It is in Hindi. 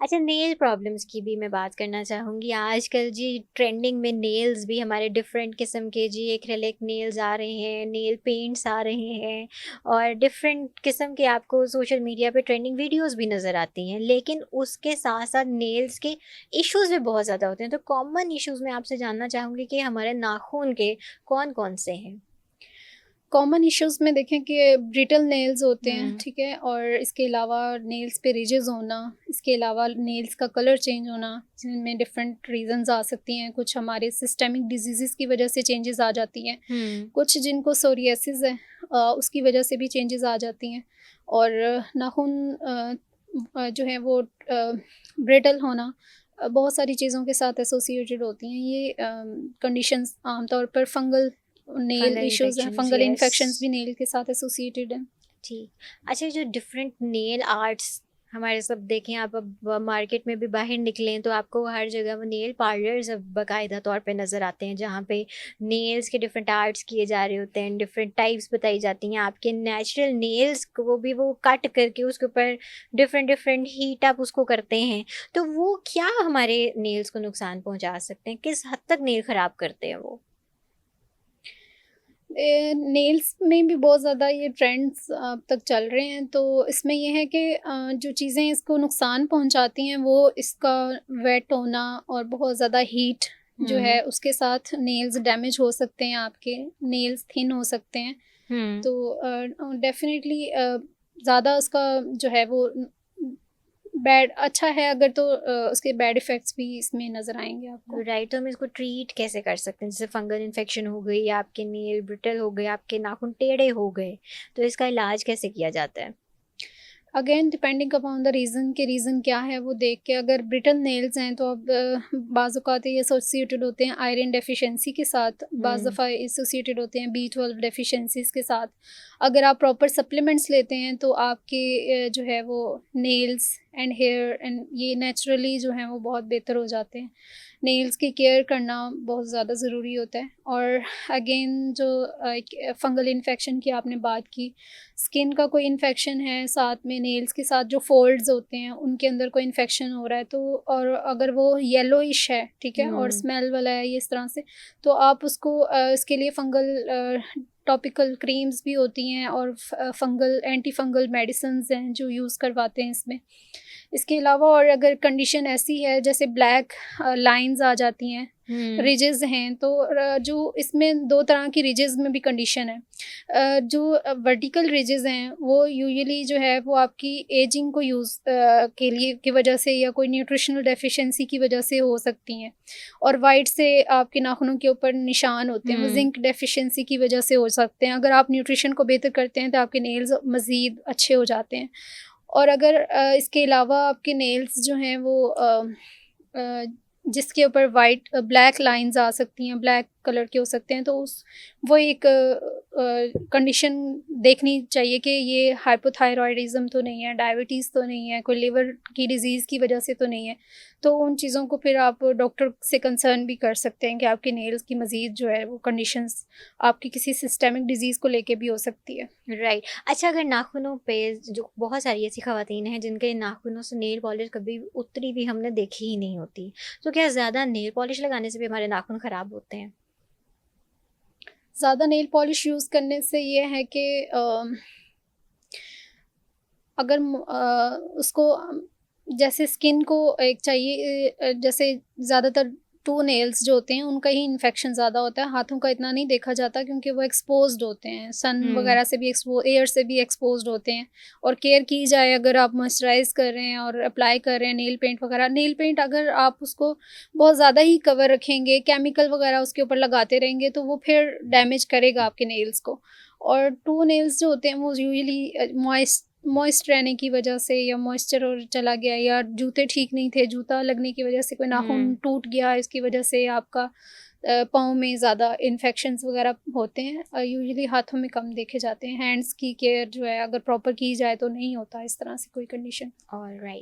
अच्छा, नेल प्रॉब्लम्स की भी मैं बात करना चाहूँगी। आजकल जी ट्रेंडिंग में नेल्स भी हमारे डिफरेंट किस्म के जी एक्रिलिक नेल्स आ रहे हैं, नेल पेंट्स आ रहे हैं और डिफरेंट किस्म के आपको सोशल मीडिया पे ट्रेंडिंग वीडियोस भी नज़र आती हैं। लेकिन उसके साथ-साथ नेल्स के इश्यूज़ भी बहुत ज़्यादा होते हैं। तो कॉमन इश्यूज़ मैं आपसे जानना चाहूँगी कि हमारे नाखून के कौन-कौन से हैं? कॉमन इश्यूज़ में देखें कि ब्रिटल नेल्स होते हैं, हुँ, ठीक है? और इसके अलावा नेल्स पे रिजेस होना, इसके अलावा नेल्स का कलर चेंज होना, जिनमें डिफरेंट रीज़न्स आ सकती हैं। कुछ हमारे सिस्टेमिक डिजीज़ेज़ की वजह से चेंजेस आ जाती हैं, हुँ, कुछ जिनको सोरियासिस है उसकी वजह से भी चेंजेस आ जाती हैं। और नाखून जो है वो ब्रिटल होना बहुत सारी चीज़ों के साथ एसोसिएटेड होती हैं। ये कंडीशंस आमतौर पर फंगल नेल फंगल इश्यूज़ हैं, इन्फेक्शंस, फंगल यस। इन्फेक्शंस भी नेल के साथ एसोसिएटेड हैं। ठीक। अच्छा, जो डिफरेंट नेल आर्ट्स हमारे सब देखें आप, अब मार्केट में भी बाहर निकलें तो आपको हर जगह वो नेल पार्लर्स अब बाकायदा तौर पे नज़र आते हैं, जहाँ पे नेल्स के डिफरेंट आर्ट्स किए जा रहे होते हैं, डिफरेंट टाइप्स बताई जाती हैं। आपके नेचुरल नेल्स को भी वो कट करके उसके ऊपर डिफरेंट डिफरेंट हीट अप उसको करते हैं। तो वो क्या हमारे नेल्स को नुकसान पहुँचा सकते हैं? किस हद तक नेल ख़राब करते हैं वो? नेल्स में भी बहुत ज़्यादा ये ट्रेंड्स अब तक चल रहे हैं, तो इसमें ये है कि जो चीज़ें इसको नुकसान पहुंचाती हैं वो इसका वेट होना और बहुत ज़्यादा हीट जो है हुँ, उसके साथ नेल्स डैमेज हो सकते हैं, आपके नेल्स थिन हो सकते हैं। हुँ। तो डेफ़िनेटली ज़्यादा उसका जो है वो बैड अच्छा है अगर तो उसके बैड इफ़ेक्ट्स भी इसमें नज़र आएँगे आपको। राइट, तो हम इसको ट्रीट कैसे कर सकते हैं? जैसे फंगल इन्फेक्शन हो गई या आपके नेल ब्रिटल हो गए, आपके नाखून टेढ़े हो गए, तो इसका इलाज कैसे किया जाता है? Again depending upon the reason कि रीज़न क्या है वो देख के अगर ब्रिटल नेल्स हैं तो अब बाज़ औक़ात ये एसोसिएटेड होते हैं आयरन डेफ़िशिएंसी के साथ, बाज़ हुँ, दफ़ा एसोसिएटेड होते हैं B12 डेफ़िशिएंसीज़ के साथ। अगर आप प्रॉपर सप्लीमेंट्स लेते हैं तो आपके जो है वो नेल्स एंड हेयर एंड ये नेचुरली जो हैं वो बहुत बेहतर हो जाते हैं। नेल्स की केयर करना बहुत ज़्यादा ज़रूरी होता है। और अगेन जो फंगल इन्फेक्शन की आपने बात की, स्किन का कोई इन्फेक्शन है, साथ में नेल्स के साथ जो फ़ोल्ड्स होते हैं, उनके अंदर कोई इन्फेक्शन हो रहा है तो और अगर वो येलोइश है, ठीक है? और हुँ, स्मेल वाला है ये इस तरह से, तो आप उसको इसके लिए फंगल टॉपिकल क्रीम्स भी होती हैं और फंगल एंटी फंगल मेडिसिन्स हैं जो यूज़ करवाते हैं इसमें। इसके अलावा और अगर कंडीशन ऐसी है जैसे ब्लैक लाइन्स आ जाती हैं, हुँ, रिजेज़ हैं तो जो इसमें 2 तरह की रिजेज़ में भी कंडीशन है। जो वर्टिकल रिजेज़ हैं वो यूजुअली जो है वो आपकी एजिंग को के लिए की वजह से या कोई न्यूट्रिशनल डेफ़िशिएंसी की वजह से हो सकती हैं। और व्हाइट से आपके नाखूनों के ऊपर निशान होते हैं, वो हुँ। ज़िंक डेफ़िशिएंसी की वजह से हो सकते हैं। अगर आप न्यूट्रिशन को बेहतर करते हैं तो आपके नेल्स मज़ीद अच्छे हो जाते हैं। और अगर इसके अलावा आपके नेल्स जो हैं वो अ, जिसके ऊपर ब्लैक लाइन्स आ सकती हैं, ब्लैक कलर के हो सकते हैं, तो उस वो एक कंडीशन देखनी चाहिए कि ये हाइपोथायरॉयडिज़्म तो नहीं है, डायबिटीज़ तो नहीं है, कोई लिवर की डिज़ीज़ की वजह से तो नहीं है। तो उन चीज़ों को फिर आप डॉक्टर से कंसर्न भी कर सकते हैं कि आपके नेल्स की मज़ीद जो है वो कंडीशंस आपकी किसी सिस्टेमिक डिज़ीज़ को लेके भी हो सकती है। राइट। अच्छा, अगर नाखूनों पे जो बहुत सारी ऐसी ख़वातीन हैं जिनके नाखूनों से नेल पॉलिश कभी उतरी भी हमने देखी ही नहीं होती, तो क्या ज़्यादा नेल पॉलिश लगाने से भी हमारे नाखून ख़राब होते हैं? ज़्यादा नेल पॉलिश यूज़ करने से ये है कि अगर उसको जैसे स्किन को एक चाहिए जैसे ज़्यादातर टू नेल्स जो होते हैं उनका ही इन्फेक्शन ज़्यादा होता है, हाथों का इतना नहीं देखा जाता क्योंकि वो एक्सपोज़्ड होते हैं, सन हुँ, वगैरह से भी एयर से भी एक्सपोज़्ड होते हैं। और केयर की जाए अगर आप मॉइस्चराइज़ कर रहे हैं और अप्लाई कर रहे हैं नेल पेंट अगर आप उसको बहुत ज़्यादा ही कवर रखेंगे, केमिकल वगैरह उसके ऊपर लगाते रहेंगे तो वो फिर डैमेज करेगा आपके नेल्स को। और टू नेल्स जो होते हैं वो यूजुअली मॉइस्ट रहने की वजह से या मॉइस्चर और चला गया या जूते ठीक नहीं थे, जूता लगने की वजह से कोई नाखून हुँ। टूट गया, इसकी वजह से आपका पाँव में ज़्यादा इन्फेक्शंस वगैरह होते हैं। यूजुअली हाथों में कम देखे जाते हैं। हैंड्स की केयर जो है अगर प्रॉपर की जाए तो नहीं होता इस तरह से कोई कंडीशन। ऑलराइट।